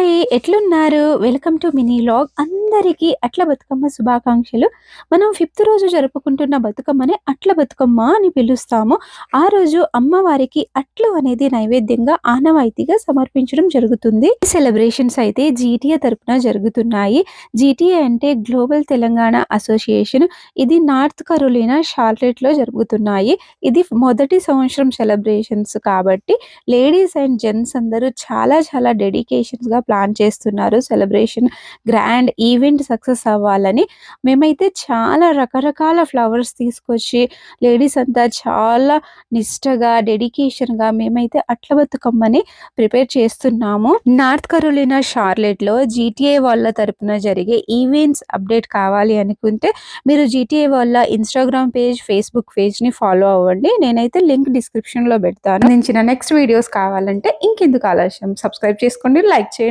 Hi! ఎట్లున్నారు? Welcome to mini vlog. అందరికీ అట్ల బతుకమ్మ శుభాకాంక్షలు. మనం ఫిఫ్త్ రోజు జరుపుకుంటున్న బతుకమ్మని అట్ల బతుకమ్మ అని పిలుస్తాము. ఆ రోజు అమ్మవారికి అట్లు అనేది నైవేద్యంగా ఆనవాయితీగా సమర్పించడం జరుగుతుంది. ఈ సెలబ్రేషన్స్ అయితే జీటీఏ తరపున జరుగుతున్నాయి. జీటీఏ అంటే గ్లోబల్ తెలంగాణ అసోసియేషన్. ఇది నార్త్ కరోలినా షార్లెట్‌లో జరుగుతున్నాయి. ఇది మొదటి సంవత్సరం సెలబ్రేషన్స్ కాబట్టి లేడీస్ అండ్ జెంట్స్ అందరూ చాలా డెడికేషన్స్‌గా ప్లాన్ చేస్తున్నారు. సెలబ్రేషన్ గ్రాండ్ ఈవెంట్ సక్సెస్ అవ్వాలని. మేమైతే చాలా రకరకాల ఫ్లవర్స్ తీసుకొచ్చి లేడీస్ అంతా చాలా నిష్టగా, డెడికేషన్‌గా మేమైతే అట్ల బతుకమ్మని ప్రిపేర్ చేస్తున్నాము. నార్త్ కరోలినా షార్లెట్‌లో జీటీఏ వాళ్ళ తరపున జరిగే ఈవెంట్స్ అప్డేట్ కావాలి అనుకుంటే మీరు జీటీఏ వాళ్ళ ఇన్‌స్టాగ్రామ్ పేజ్, ఫేస్‌బుక్ పేజ్‌ని ఫాలో అవ్వండి. నేనైతే లింక్ డిస్క్రిప్షన్‌లో పెడతాను. నెక్స్ట్ వీడియోస్ కావాలంటే ఇంకెందుకు ఆలస్యం, సబ్స్క్రైబ్ చేసుకోండి, లైక్ చేయండి.